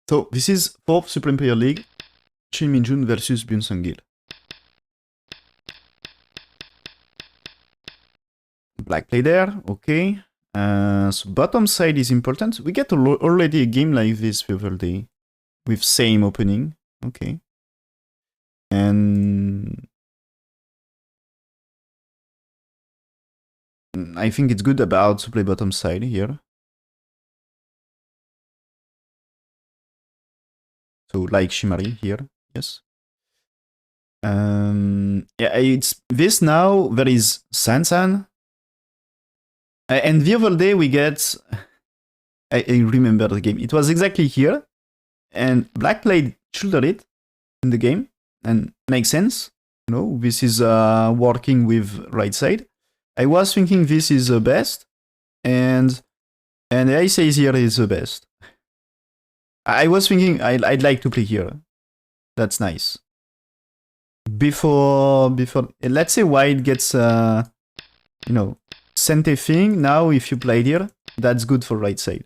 So this is 4th Supreme Player League, Shin Minjun versus Byun Sangil. Black play there, okay. So bottom side is important. We get already a game like this the other day with same opening, okay. And I think it's good about to play bottom side here. So like Shimari here, yes. Yeah, it's this now. There is Sansan, and the other day we get. I remember the game. It was exactly here, and Black played shoulder it in the game, and makes sense. You know, this is working with right side. I was thinking this is the best, and I say here is the best. I was thinking I'd like to play here. That's nice. Before let's say white gets you know, center thing. Now if you play here, that's good for right side.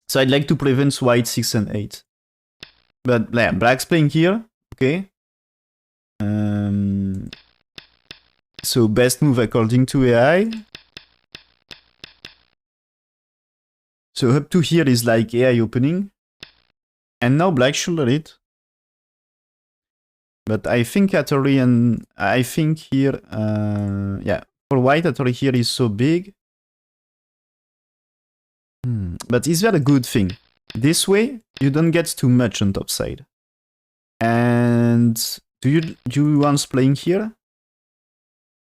So I'd like to prevent white 6 and 8. But yeah, black's playing here, okay. So best move according to AI. So up to here is like AI opening. And now black shoulder it. But I think Hattori and I think here, yeah, for white Hattori here is so big. But is that a good thing? This way, you don't get too much on top side. And do you want playing here?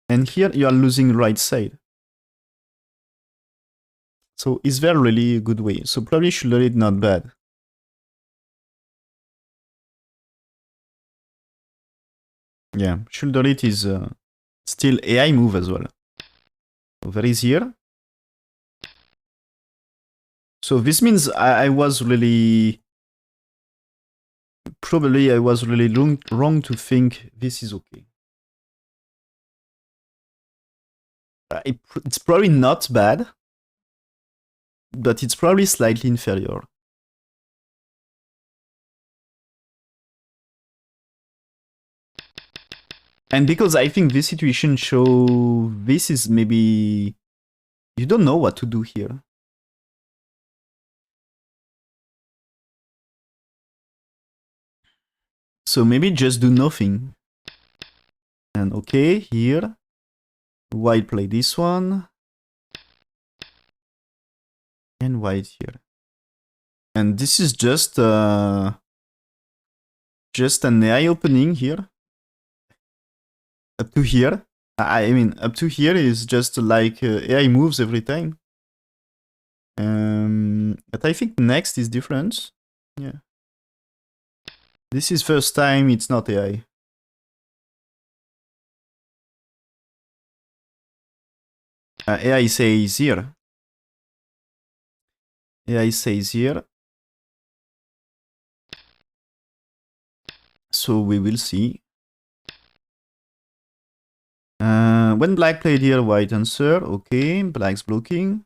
And here you are losing right side. So is there really a good way? So probably shoulder it not bad. Yeah, shoulder it is still AI move as well. So there is here. So this means I was really... Probably I was really wrong to think this is okay. It's probably not bad, but it's probably slightly inferior. And because I think this situation show this is maybe... You don't know what to do here. So maybe just do nothing. And okay, here. White play this one. And white here. And this is just an AI opening here. Up to here. I mean, up to here is just like AI moves every time. But I think next is different. Yeah. This is first time it's not AI. AI says here. AI says here. So we will see. When black played here, white answer. Okay, black's blocking.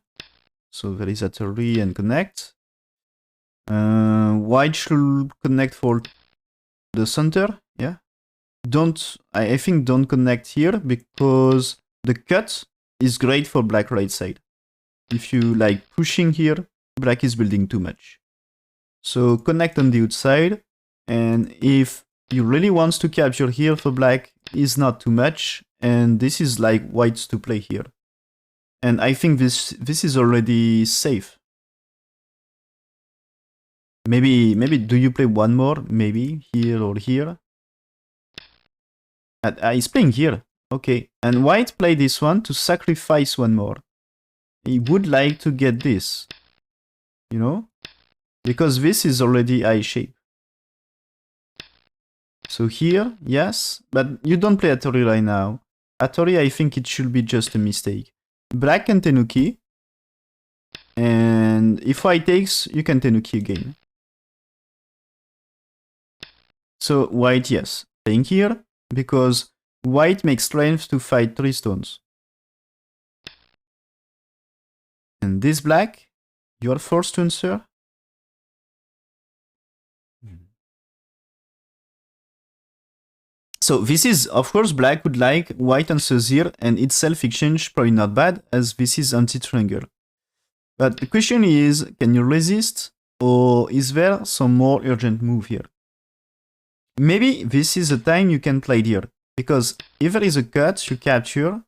So there is Hattori and connect. White should connect for the center. Yeah. I think don't connect here because the cut is great for black right side. If you like pushing here, black is building too much. So connect on the outside. And if you really want to capture here for black, is not too much. And this is like whites to play here. And I think this is already safe. Maybe do you play one more? Maybe here or here. He's playing here. Okay. And white play this one to sacrifice one more. He would like to get this. You know? Because this is already eye shape. So here, yes. But you don't play Hattori right now. Hattori, I think it should be just a mistake. Black can Tenuki. And if white takes, you can Tenuki again. So white, yes. Playing here. Because white makes strength to fight 3 stones. And this black, you are forced to answer. So this is, of course, black would like white answers here, and itself exchange probably not bad, as this is anti-triangle. But the question is, can you resist, or is there some more urgent move here? Maybe this is the time you can play here, because if there is a cut, you capture,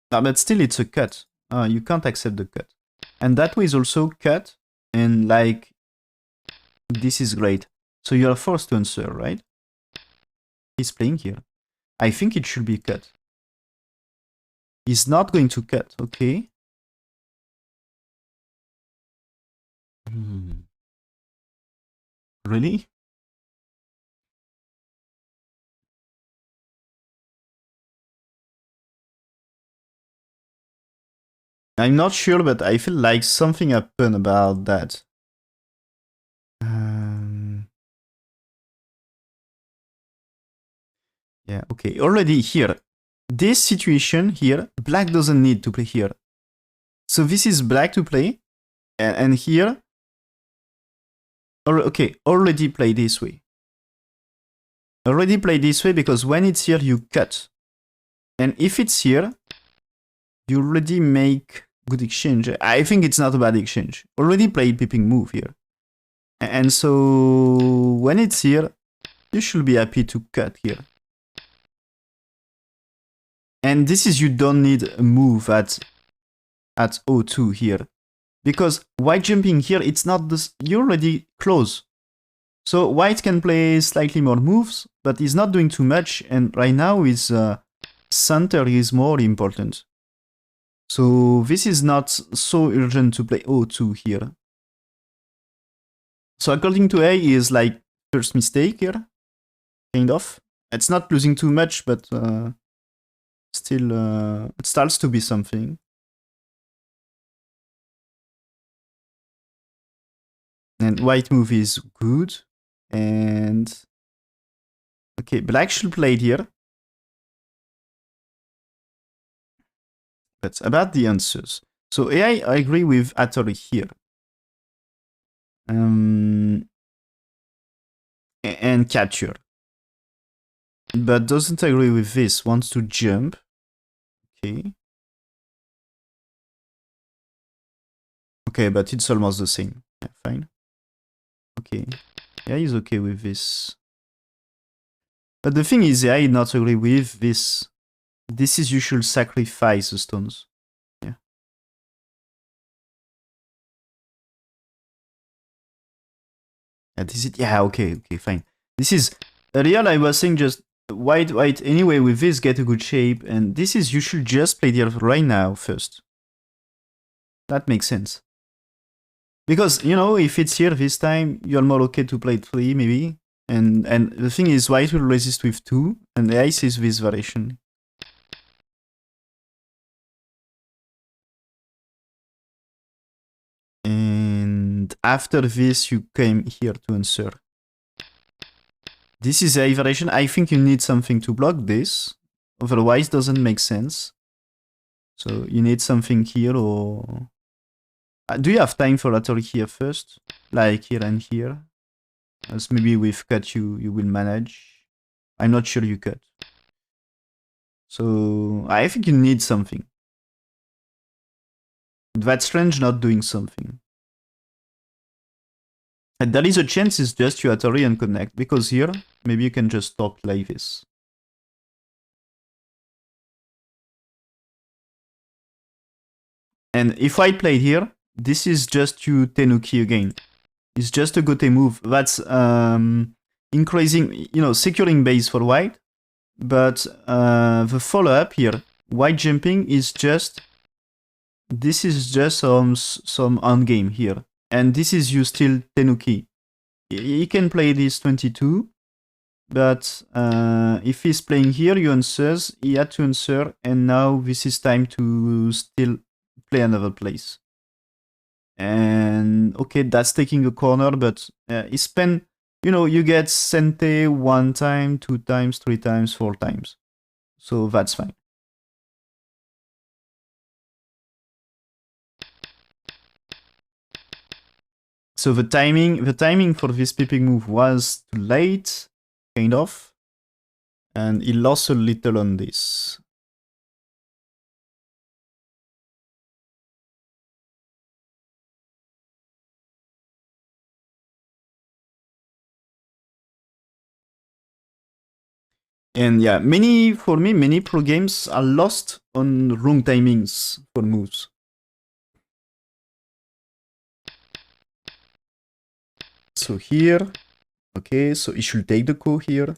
but still it's a cut. You can't accept the cut. And that way is also cut, and like, this is great. So you are forced to answer, right? He's playing here. I think it should be cut. He's not going to cut, okay. Really? I'm not sure, but I feel like something happened about that. Yeah, okay. Already here, this situation here, black doesn't need to play here. So this is black to play, and here, okay, already play this way. Already play this way because when it's here, you cut. And if it's here, you already make good exchange. I think it's not a bad exchange. Already played peeping move here. And so when it's here, you should be happy to cut here. And this is, you don't need a move at O2 here. Because white jumping here, it's not this, you're already close. So white can play slightly more moves, but he's not doing too much. And right now his center is more important. So this is not so urgent to play O2 here. So according to A is like first mistake here, kind of. It's not losing too much, but still it starts to be something. And white move is good. And okay, black should play it here. But about the answers. So AI, I agree with Atari here. And capture. But doesn't agree with this. Wants to jump. Okay. Okay, but it's almost the same. Yeah, fine. Okay. Yeah, he's okay with this. But the thing is, I not agree with this. This is you should sacrifice the stones. Yeah. This is it. Yeah, okay, fine. This is real. I was saying just white anyway with this get a good shape, and this is you should just play the right now first. That makes sense. Because, you know, if it's here this time, you're more okay to play 3 maybe. And the thing is, white will resist with 2, and the ice is this variation. And after this, you came here to answer. This is a variation. I think you need something to block this. Otherwise, doesn't make sense. So you need something here, or... do you have time for Atari here first? Like here and here? As maybe with cut you will manage. I'm not sure you cut. So I think you need something. That's strange not doing something. And there is a chance it's just you Atari and connect, because here maybe you can just stop like this. And if I played here, this is just you Tenuki again. It's just a gote move. That's increasing, you know, securing base for white. But the follow-up here, white jumping is just... this is just some on-game here. And this is you still Tenuki. He can play this 22. But if he's playing here, you answers. He had to answer. And now this is time to still play another place. And okay, that's taking a corner, but he spent, you know, you get Sente 1 time, 2 times, 3 times, 4 times. So that's fine. So the timing for this peeping move was too late, kind of. And he lost a little on this. And yeah, for me, many pro games are lost on wrong timings for moves. So here, okay, so he should take the ko here.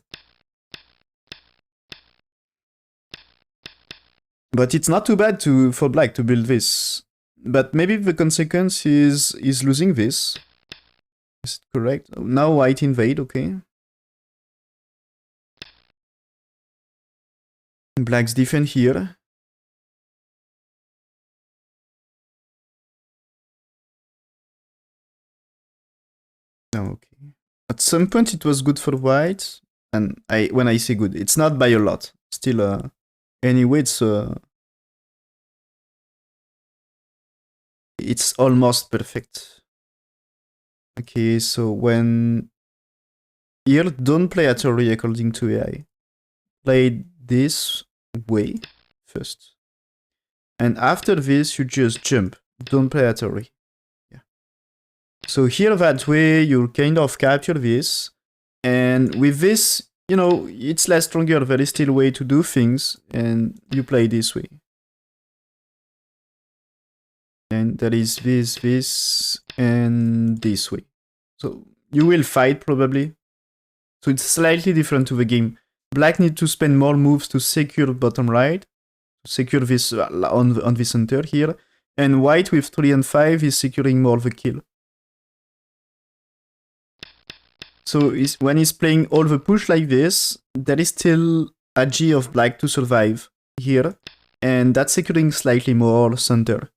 But it's not too bad for black to build this. But maybe the consequence is losing this. Is it correct? Now white invade, okay. Black's defend here. Okay. At some point it was good for white. And when I say good, it's not by a lot. Still, anyway, it's almost perfect. Okay, so when here, don't play Atari according to AI. Play this way first. And after this, you just jump. Don't play Atari. Yeah. So here, that way, you'll kind of capture this. And with this, you know, it's less stronger. There is still a way to do things. And you play this way. And there is this, and this way. So you will fight probably. So it's slightly different to the game. Black need to spend more moves to secure bottom right, to secure this on the center here. And white with 3 and 5 is securing more the kill. So when he's playing all the push like this, there is still a G of black to survive here. And that's securing slightly more center.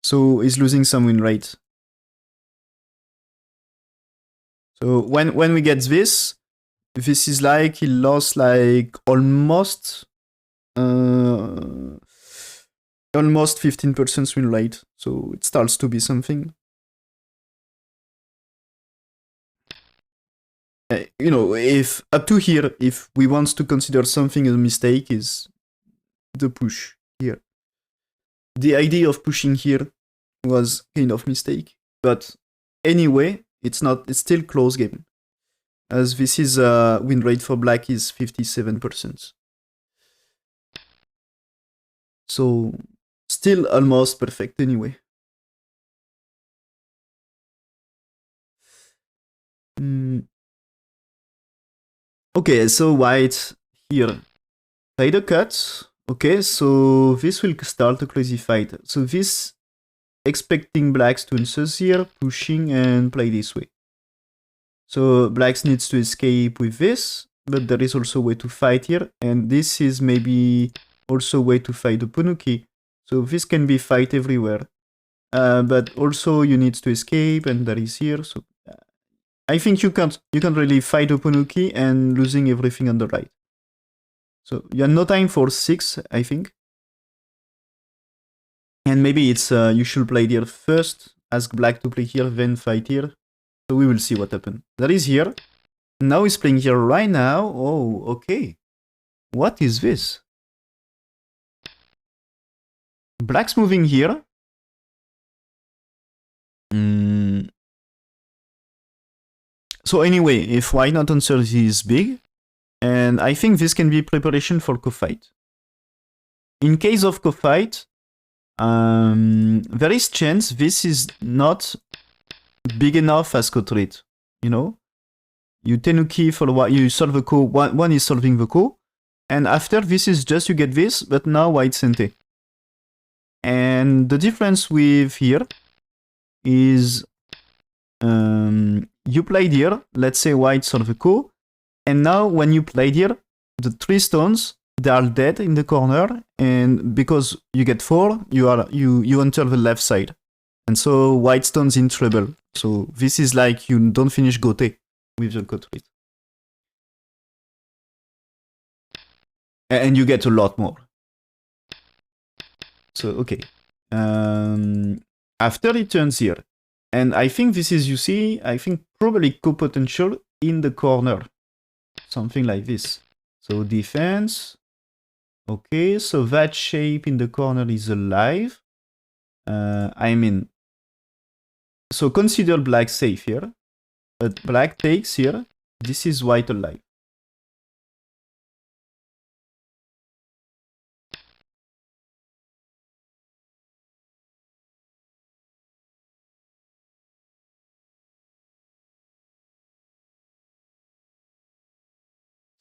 So he's losing some win rate. So when we get this is like he lost like almost 15% win rate. So it starts to be something. You know, if up to here, if we want to consider something a mistake, is the push here. The idea of pushing here was kind of mistake, but anyway, it's still close game, as this is win rate for black is 57%. So still almost perfect anyway. Okay, so white here played a cut. Okay, so this will start a crazy fight. So this expecting blacks to answer here, pushing and play this way. So blacks needs to escape with this, but there is also a way to fight here, and this is maybe also a way to fight the Punuki. So this can be fight everywhere. But also you need to escape, and that is here. So I think you can't really fight Oponuki and losing everything on the right. So you have no time for 6, I think. And maybe it's you should play here first, ask black to play here, then fight here. So we will see what happens. That is here. Now he's playing here right now. Oh, okay. What is this? Black's moving here. So anyway, if white not answers is big, and I think this can be preparation for co-fight. In case of co-fight, there is chance this is not big enough as co-treat, you know? You tenuki for what you solve the ko, one is solving the ko, and after this is just you get this, but now white sente. And the difference with here is you played here, let's say white solve the ko, and now when you played here, the 3 stones, they are dead in the corner, and because you get 4, you enter the left side. And so white stones in trouble. So this is like you don't finish Gote with the code rate. And you get a lot more. So okay. After it turns here. And I think this is, you see, I think probably co-potential in the corner. Something like this. So defense. Okay, so that shape in the corner is alive. I mean, so consider black safe here. But black takes here. This is white alive.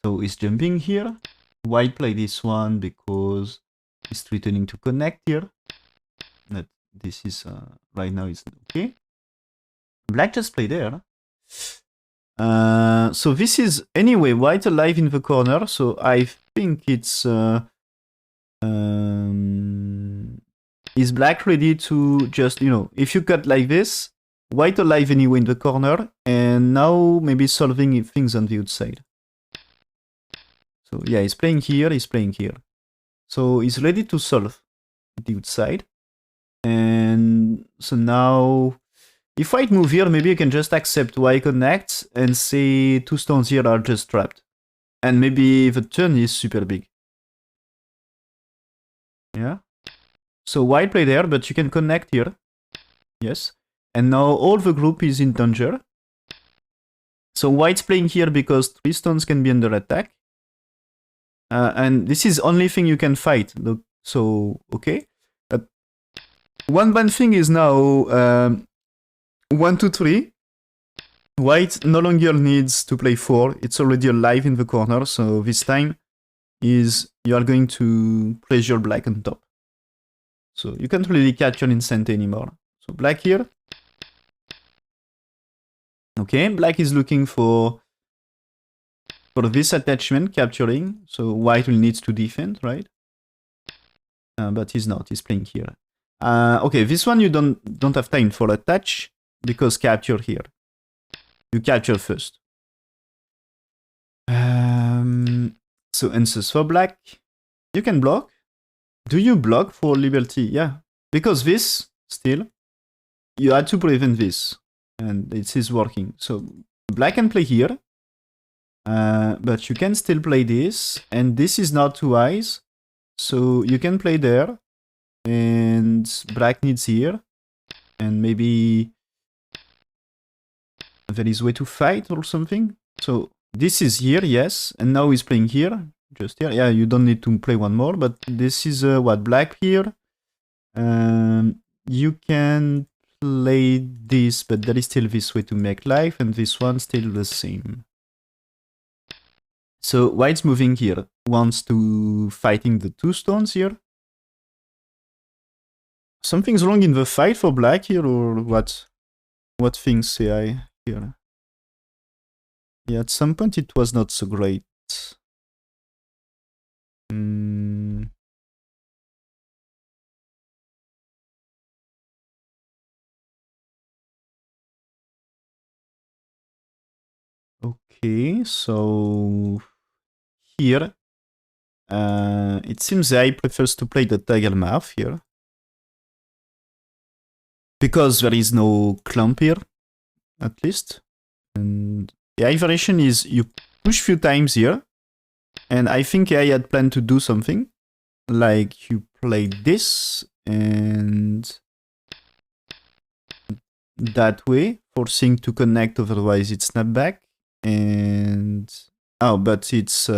So he's jumping here. White play this one because he's returning to connect here. That this is right now is okay. Black just play there. So this is anyway white alive in the corner. So I think it's is black ready to just, you know, if you cut like this, white alive anyway in the corner, and now maybe solving things on the outside. So yeah, he's playing here, he's playing here. So he's ready to solve the outside. And so now, if white move here, maybe you can just accept white connect and say 2 stones here are just trapped. And maybe the turn is super big. Yeah. So white play there, but you can connect here. Yes. And now all the group is in danger. So white's playing here because 3 stones can be under attack. And this is only thing you can fight. So, okay. One bad thing is now 1, 2, 3. White no longer needs to play 4. It's already alive in the corner. So this time is you are going to pressure black on top. So you can't really catch an instant anymore. So black here. Okay, black is looking for this attachment capturing. So white will need to defend, right? But he's not. He's playing here. Okay, this one you don't have time for attach because capture here. You capture first. So answers for black. You can block. Do you block for liberty? Yeah, because this still you had to prevent this, and it is working. So black can play here, but you can still play this, and this is not 2 eyes, so you can play there, and black needs here, and maybe there is way to fight or something. So this is here, yes, and now he's playing here, just here. Yeah, you don't need to play one more, but this is what black here. You can play this, but there is still this way to make life, and this one still the same. So white's moving here, wants to fighting the 2 stones here. Something's wrong in the fight for black here, or what? What things say I here? Yeah, at some point it was not so great. Okay, so here it seems the eye prefers to play the tiger mouth here. Because there is no clump here, at least. And the eye variation is you push few times here. And I think I had planned to do something. Like you play this and that way, forcing to connect, otherwise it's snap back. And oh, but it's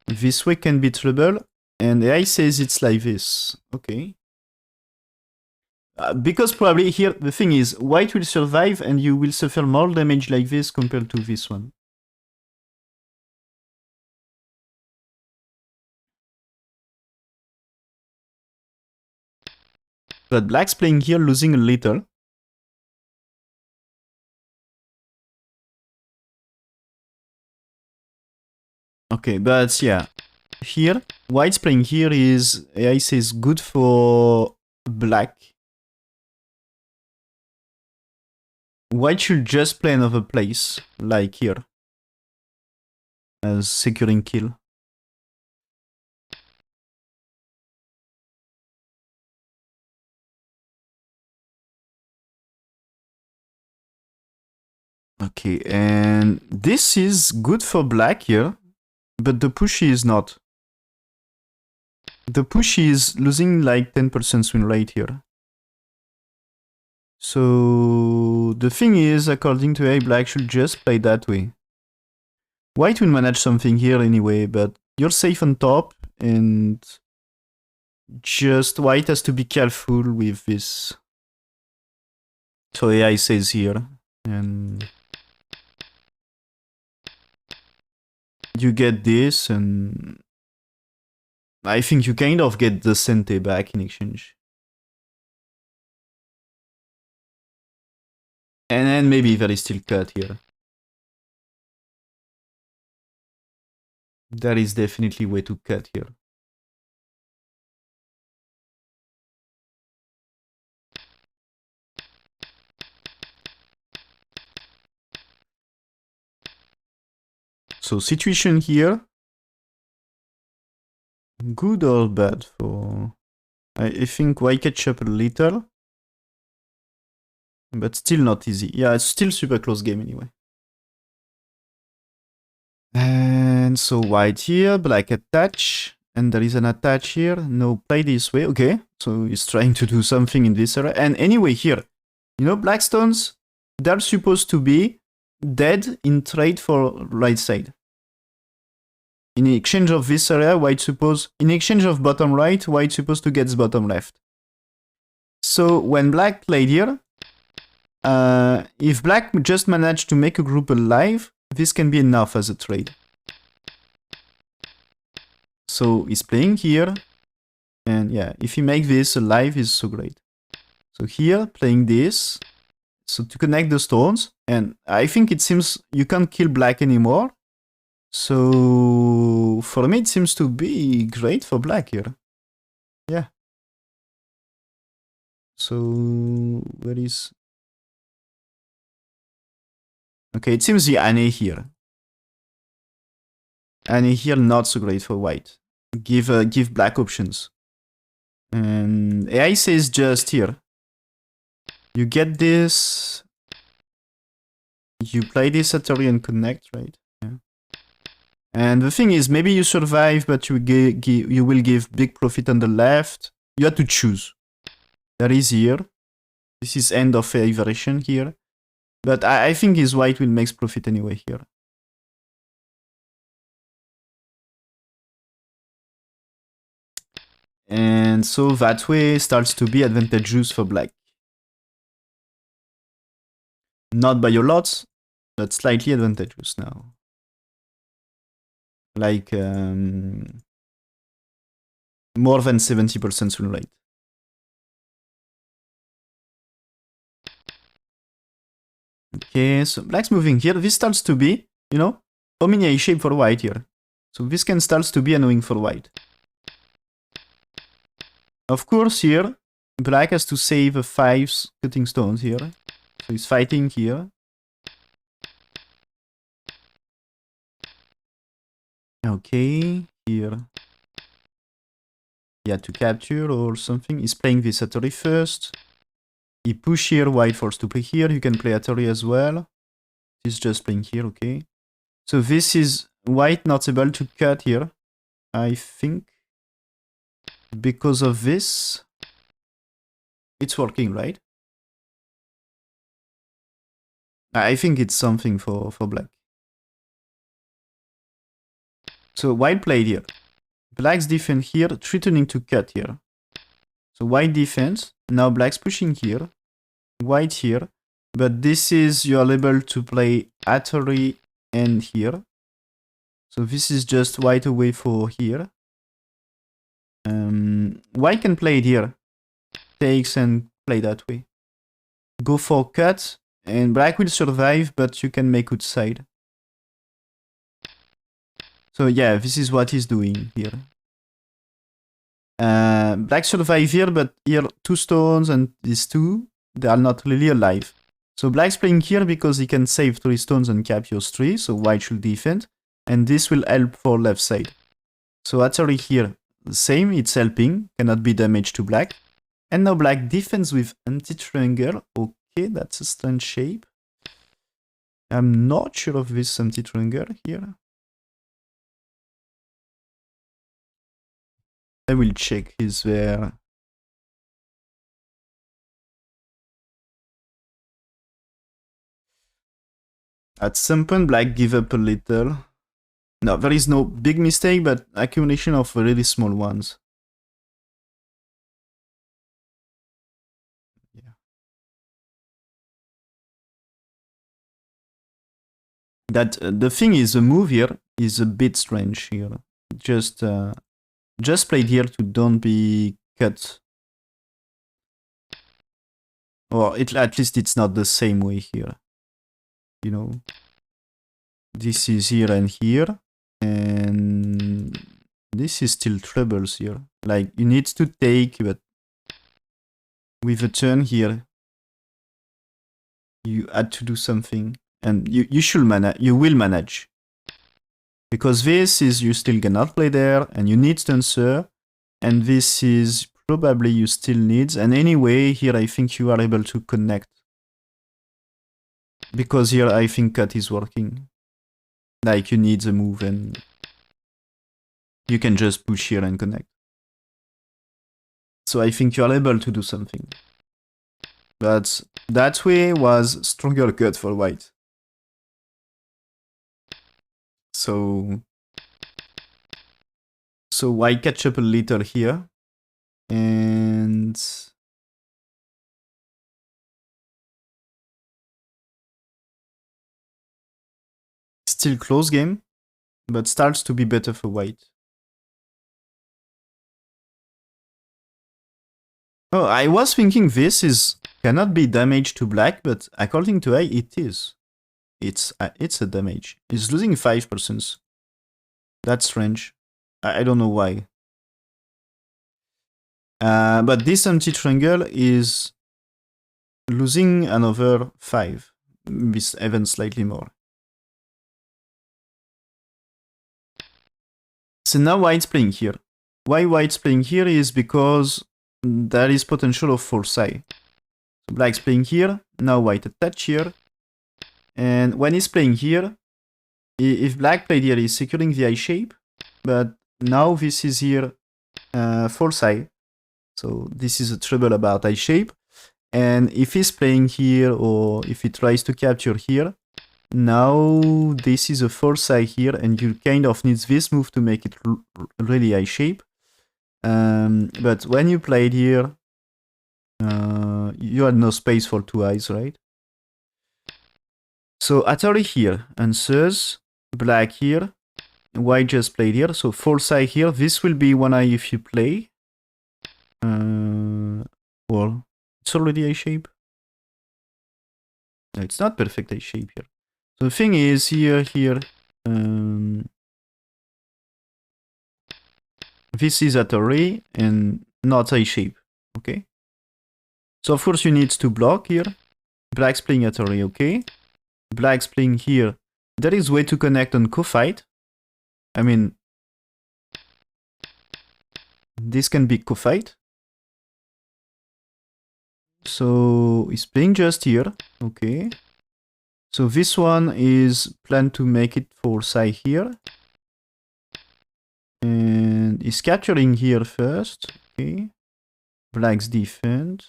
this way can be trouble. And AI says it's like this. Okay. Because probably here, the thing is, white will survive and you will suffer more damage like this compared to this one. But black's playing here, losing a little. Okay, but yeah. Here, white's playing here is, AI says, good for black. White should just play another place, like here, as securing kill. Okay, and this is good for black here, But the push is not. The push is losing like 10% win rate here. So the thing is, according to A, black should just play that way. White will manage something here anyway, but you're safe on top, and just white has to be careful with this. So AI says here, and you get this, and I think you kind of get the Sente back in exchange. And then maybe there is still cut here. There is definitely way to cut here. So situation here, good or bad for... I think white catch up a little, but still not easy. Yeah, it's still super close game anyway. And so white here, black attach, and there is an attach here. No, play this way. Okay, so he's trying to do something in this area. And anyway here, you know, black stones, they're supposed to be dead in trade for right side. In exchange of this area, in exchange of bottom right, white supposed to get bottom left. So when black played here, if black just managed to make a group alive, this can be enough as a trade. So he's playing here, and yeah, if he makes this alive, is so great. So here, playing this, so to connect the stones, and I think it seems you can't kill black anymore. So for me, it seems to be great for black here. Yeah. So where is... Okay, it seems the Ane here. Ane here, not so great for white. Give black options. And AI says just here. You get this. You play this Atari and connect, right? Yeah. And the thing is, maybe you survive, but you will give big profit on the left. You have to choose. That is here. This is end of AI version here. But I think his white will make profit anyway here. And so that way starts to be advantageous for black. Not by a lot, but slightly advantageous now. Like more than 70% win rate. Okay, so black's moving here. This starts to be, you know, Omnia shape for white here. So this can starts to be annoying for white. Of course, here, black has to save 5 cutting stones here. So he's fighting here. Okay, here. He had to capture or something. He's playing this Atari first. He push here, white forced to play here. You can play Atari as well. He's just playing here, okay. So this is white not able to cut here, I think. Because of this, it's working, right? I think it's something for black. So white played here. Black's defense here, threatening to cut here. So white defense. Now black's pushing here. White here. But this is, you are able to play Atari and here. So this is just white away for here. White can play it here. Takes and play that way. Go for cut. And black will survive, but you can make outside. So yeah, this is what he's doing here. Black survive here, but here 2 stones and these 2, they are not really alive. So black's playing here because he can save 3 stones and capture 3, so white should defend. And this will help for left side. So Atari here, the same, it's helping, cannot be damaged to black. And now black defends with anti-triangle. Okay, that's a strange shape. I'm not sure of this anti-triangle here. I will check. Is there... At some point, black give up a little. No, there is no big mistake, but accumulation of really small ones. Yeah. That the thing is, the move here is a bit strange here. Just played here to don't be cut. Or at least it's not the same way here. You know, this is here and here, and this is still troubles here. Like, you need to take, but with a turn here, you had to do something, and you should manage. You will manage, because this is you still cannot play there, and you need to answer, and this is probably you still need. And anyway, here I think you are able to connect, because here I think cut is working. Like, you need the move, and you can just push here and connect. So I think you are able to do something. But that way was stronger cut for white. So white catch up a little here. And still close game, but starts to be better for white. Oh, I was thinking this cannot be damage to black, but according to I, it is. It's a damage. It's losing 5%. That's strange. I don't know why. But this empty triangle is losing another 5, with even slightly more. So now white's playing here. Why white's playing here is because there is potential of foresight. So black's playing here, now white attach here. And when he's playing here, if black played here, he's securing the eye shape. But now this is here foresight. So this is a trouble about eye shape. And if he's playing here, or if he tries to capture here, now this is a foresight here, and you kind of need this move to make it really eye shape. But when you played here, you had no space for two eyes, right? So Atari here answers, black here, white just played here, so foresight here. This will be one eye if you play. Well, it's already eye shape. No, it's not perfect eye shape here. So the thing is here, this is Atari and not eye shape, okay? So of course you need to block here. Black's playing Atari, okay? Black's playing here. There is way to connect on co-fight. I mean, this can be co-fight. So he's playing just here, okay? So this one is planned to make it for side here. And he's capturing here first, okay? Black's defend.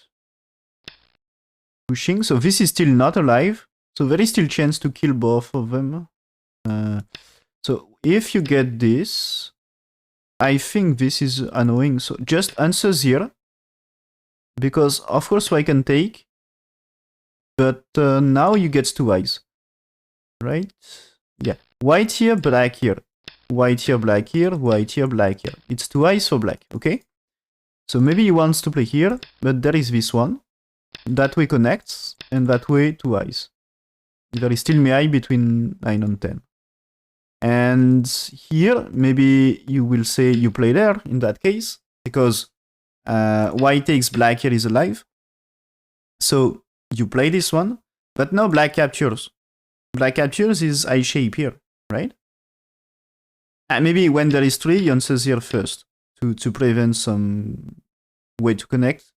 Pushing, so this is still not alive. So there is still chance to kill both of them. So if you get this, I think this is annoying. So just answers here. Because of course I can take. But now you get two eyes. Right? Yeah. White here, black here. White here, black here. White here, black here. It's two eyes for black. Okay? So maybe he wants to play here. But there is this one. That way connects. And that way two eyes. There is still eye between 9 and 10. And here, maybe you will say you play there in that case. Because white takes black here is alive. So you play this one. But now black captures. Black captures is eye shape here, right? And maybe when there is 3, he answers here first. To prevent some way to connect.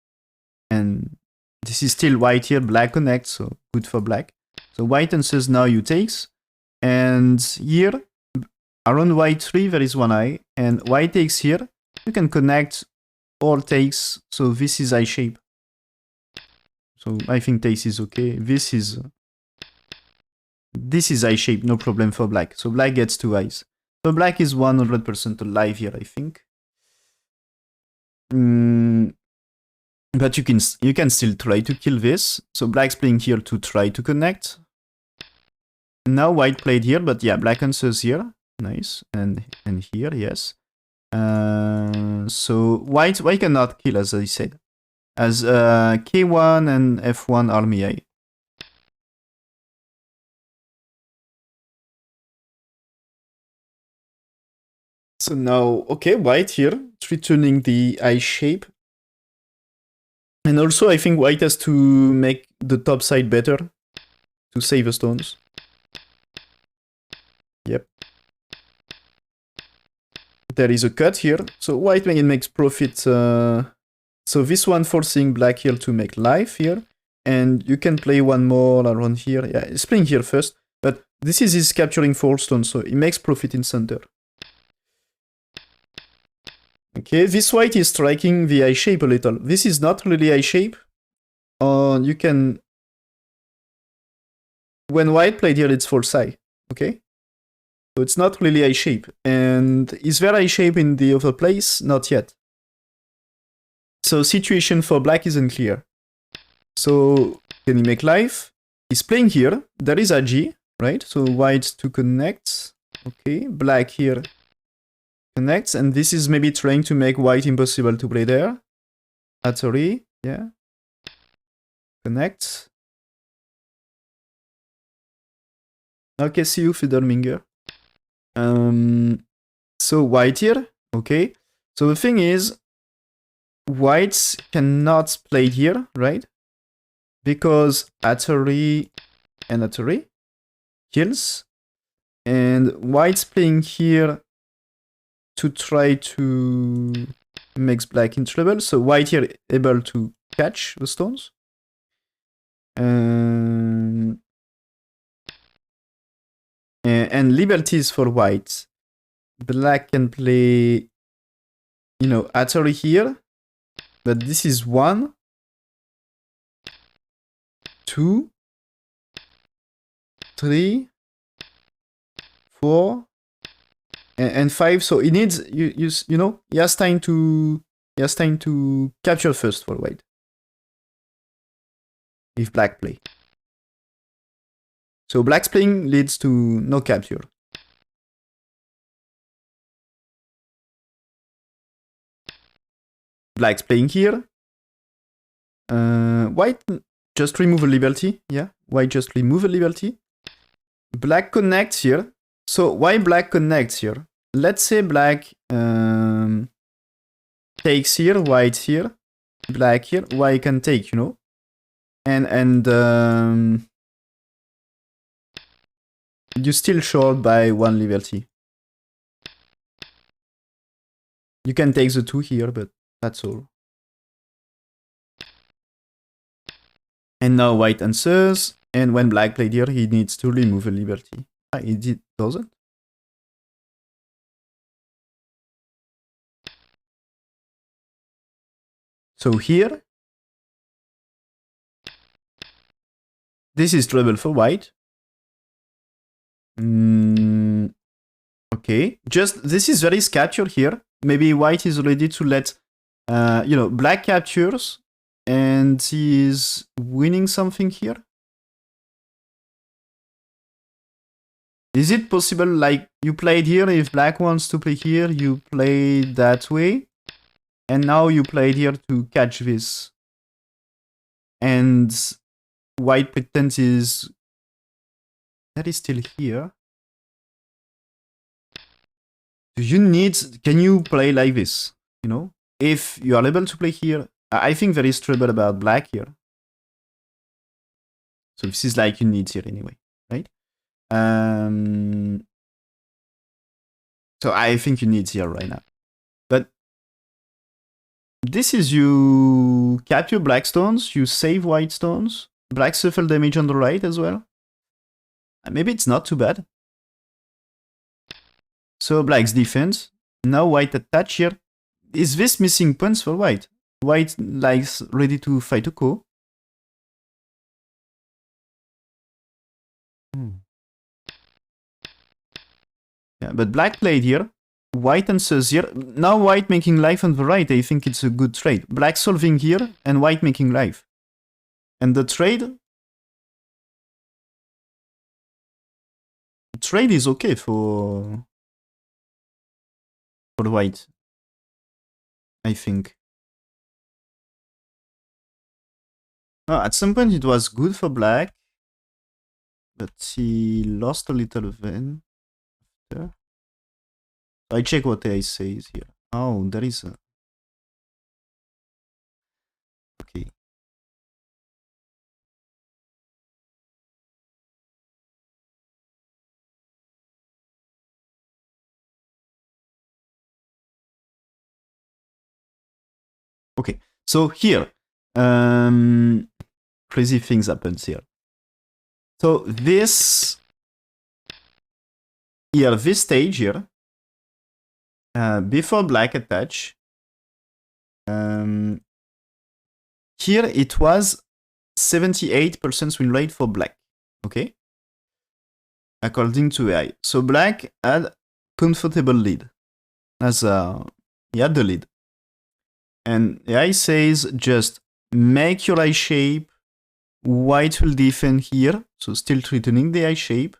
And this is still white here, black connects. So good for black. So white answers now you takes. And here, around white 3, there is one eye. And white takes here. You can connect or takes. So this is I shape. So I think takes is okay. This is I shape, no problem for black. So black gets 2 eyes. So black is 100% alive here, I think. But you can still try to kill this. So black's playing here to try to connect. Now white played here, but yeah, black answers here. Nice. And here, yes. So white cannot kill, as I said. As K1 and F1 army A. So now, okay, white here, it's returning the I shape. And also, I think white has to make the top side better to save the stones. Yep. There is a cut here. So white makes profit. So this one forcing black here to make life here. And you can play one more around here. Yeah, it's playing here first. But this is his capturing 4 stones, so he makes profit in center. Okay, this white is striking the I shape a little. This is not really I shape. You can... When white played here, it's false I. Okay? So it's not really I shape. And is there I shape in the other place? Not yet. So situation for black isn't clear. So can he make life? He's playing here. There is a G, right? So white to connect. Okay, black here connects, and this is maybe trying to make white impossible to play there. Atari, yeah. Connect. Okay, see you, Fiddleminger. So white here, okay. So the thing is, whites cannot play here, right? Because Atari and Atari kills. And white's playing here to try to make black in trouble. So white here able to catch the stones. And liberties for white. Black can play, you know, Atari here. But this is 1, 2, 3, 4, and 5. So he needs you know, he has time to capture first for white. If black play. So black's playing leads to no capture. Black's playing here. White just remove a liberty. Yeah, white just remove a liberty. Black connects here. So why black connects here? Let's say black takes here, white here, black here. White can take, you know, and you're still short by 1 liberty. You can take the 2 here, but that's all. And now white answers, and when black played here, he needs to remove a liberty. He doesn't. So here, this is trouble for white. Okay, just this is very captured here. Maybe white is ready to let, you know, black captures, and he is winning something here. Is it possible, like, you played here, if black wants to play here, you play that way, and now you played here to catch this, and white pretends that is still here. Do you need, can you play like this, you know? If you are able to play here, I think there is trouble about black here. So this is like you need here anyway, right? So I think you need here right now. But this is, you capture black stones, you save white stones, black suffer damage on the right as well. Maybe it's not too bad. So black's defense. Now white attach here. is this missing pawns for white? White likes ready to fight a ko. Yeah, but black played here. White answers here. Now white making life on the right. I think it's a good trade. Black solving here and white making life. And the trade is okay for white, I think. Oh, at some point it was good for black, but he lost a little then. I check what AI says here. Oh, there is a... Okay. Okay, so here, crazy things happens here. So this here, this stage here, before black attach, here it was 78% win rate for black. Okay, according to AI. So black had comfortable lead, as he had the lead. And AI says just make your eye shape. White will defend here, so still threatening the eye shape.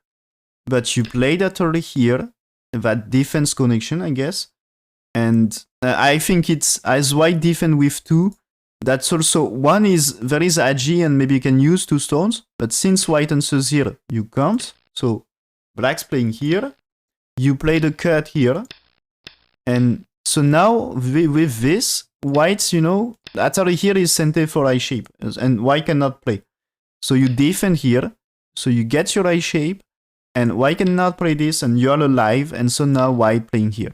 But you play that already here, that defense connection, I guess. And I think it's as white defend with 2. That's also, one is there is agi and maybe you can use 2 stones. But since white answers here, you can't. So black's playing here. You play the cut here. And so now with this, white's, you know, that already here is sente for eye shape. And white cannot play. So you defend here. So you get your eye shape. And white cannot play this and you're alive. And so now white playing here.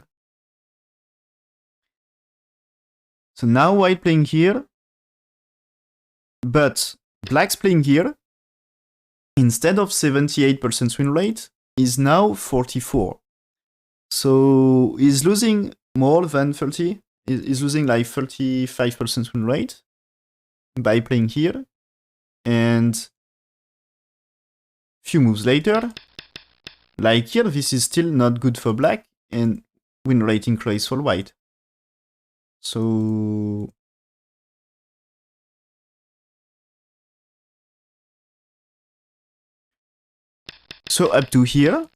So now white playing here. But black's playing here. Instead of 78% win rate, is now 44. So he's losing more than 30. He's losing like 35% win rate by playing here. And few moves later, like here, this is still not good for black and win rate increase for white. So up to here,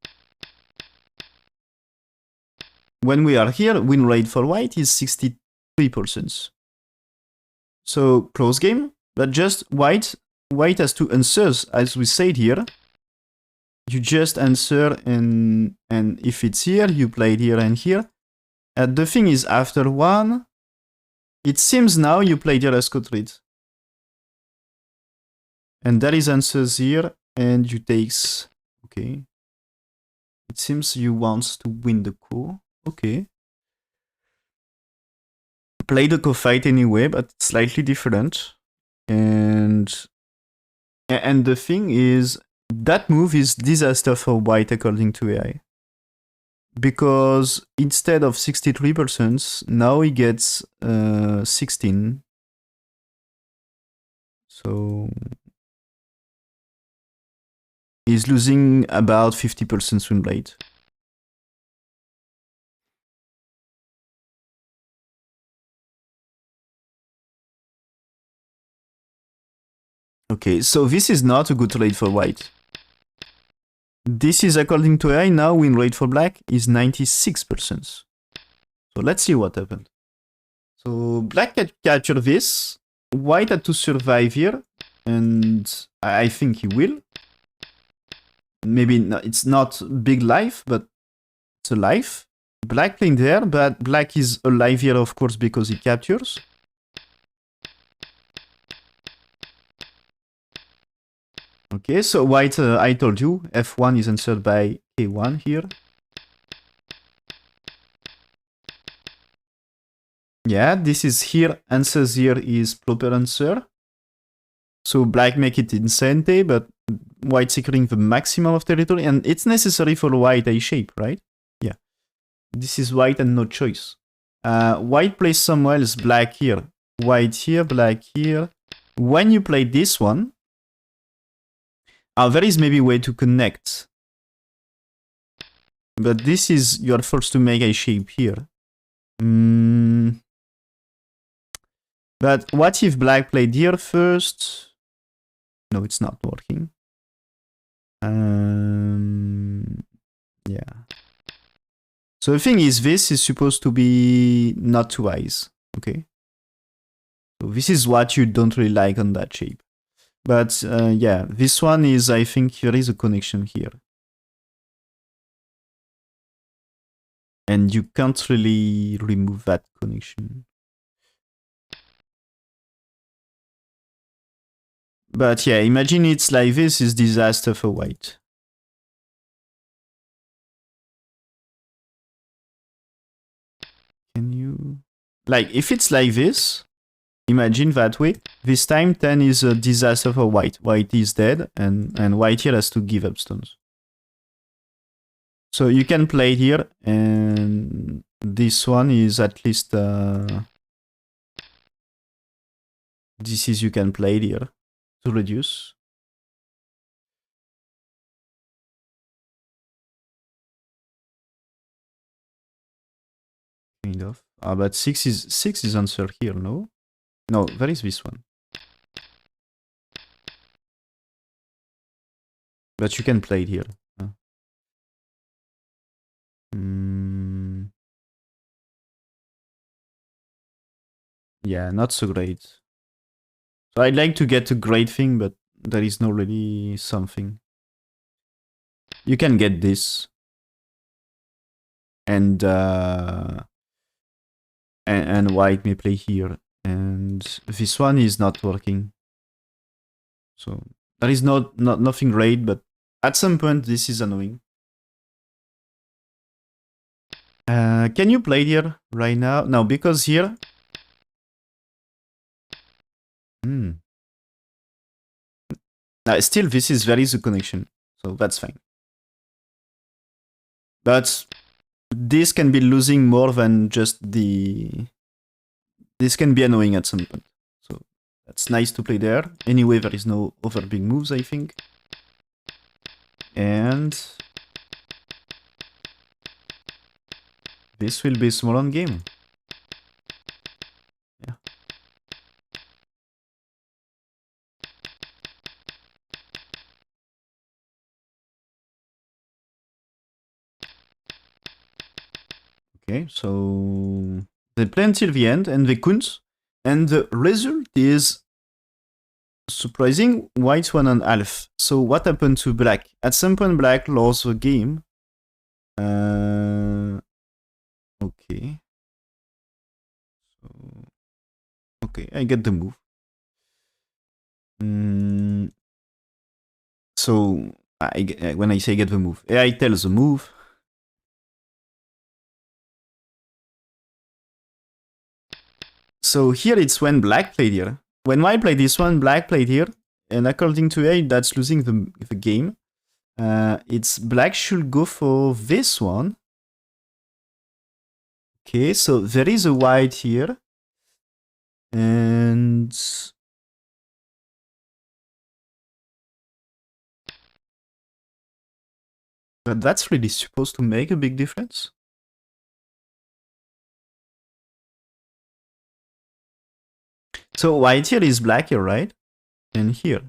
when we are here, win rate for white is 63%. So close game, but just white has to answer, as we said here. You just answer and if it's here, you play it here and here. And the thing is, after one, it seems now you play here as co-trade. And that is answers here, and you takes, okay. It seems you wants to win the co. Okay. Play the co-fight anyway, but slightly different. And the thing is, that move is disaster for white according to AI. Because instead of 63%, now he gets 16. So he's losing about 50% win rate. Okay, so this is not a good trade for white. This is according to AI, now win rate for black is 96%. So let's see what happened. So black can capture this. White had to survive here. And I think he will. Maybe it's not big life, but it's a life. Black playing there, but black is alive here, of course, because he captures. Okay, so white, I told you, f1 is answered by k1 here. Yeah, this is here, answers here is proper answer. So black make it in cente, but white securing the maximum of territory, and it's necessary for white a shape, right? Yeah. This is white and no choice. White plays somewhere else, black here. White here, black here. When you play this one, there is maybe a way to connect. But this is, you're forced to make a shape here. But what if black played here first? No, it's not working. Yeah. So the thing is, this is supposed to be not two eyes, okay? So this is what you don't really like on that shape. But yeah, this one is, I think there is a connection here. And you can't really remove that connection. But yeah, imagine it's like this is disaster for white. Can you... Like, if it's like this, imagine that way. This time 10 is a disaster for white. White is dead, and white here has to give up stones. So you can play here, and this one is at least... this is you can play here to reduce. Kind of. But 6 is answer here, no? No, there is this one. But you can play it here. Yeah, not so great. So I'd like to get a great thing, but there is no really something. You can get this. And white may play here. And this one is not working. So there is nothing great, but at some point this is annoying. Can you play here right now? No, because here... Still, this is very easy connection, so that's fine. But this can be losing more than just the... This can be annoying at some point. So that's nice to play there. Anyway, there is no other big moves, I think. And... this will be small on game. Yeah. Okay, so... They play until the end, and they couldn't. And the result is... surprising, white 1.5. So what happened to black? At some point, black lost the game. Okay. So, okay, I get the move. So when I say get the move, I tell the move. So here it's when black played here. When white played this one, black played here. And according to A, that's losing the game. It's black should go for this one. Okay, so there is a white here. And... but that's really supposed to make a big difference? So white here is black here, right? And here.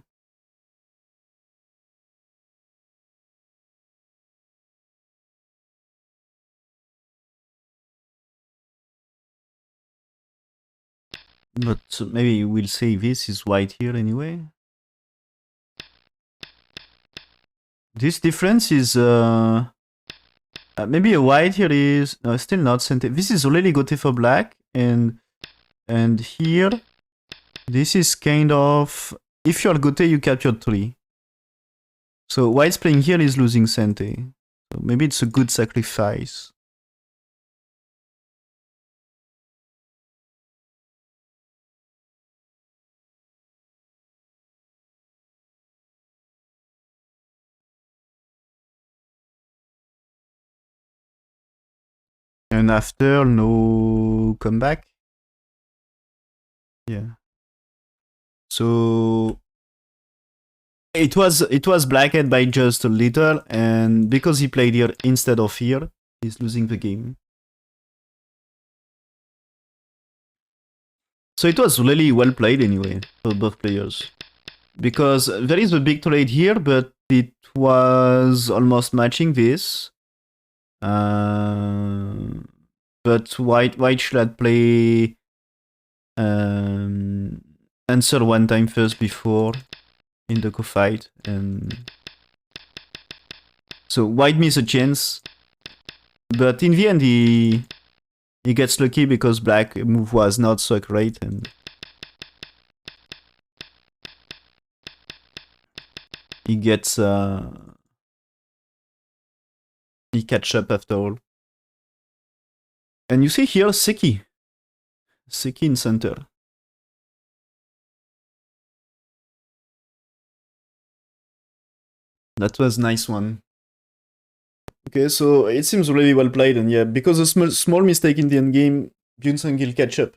But maybe we'll say this is white here anyway. This difference is... maybe a white here is... no, still not center. This is already gote for black. And here... this is kind of... if you're gote, you capture 3. So white's playing here is losing center. So maybe it's a good sacrifice. And after, no comeback. Yeah. So it was blacked by just a little, and because he played here instead of here, he's losing the game. So it was really well played anyway for both players. Because there is a big trade here, but it was almost matching this. But white should have play answer one time first before in the co-fight, and so white missed a chance. But in the end, he gets lucky because black move was not so great, and he gets he catch up after all. And you see here Seki in center. That was nice one. Okay, so it seems really well played, and yeah, because a small mistake in the end game, Byun Sangil catch up.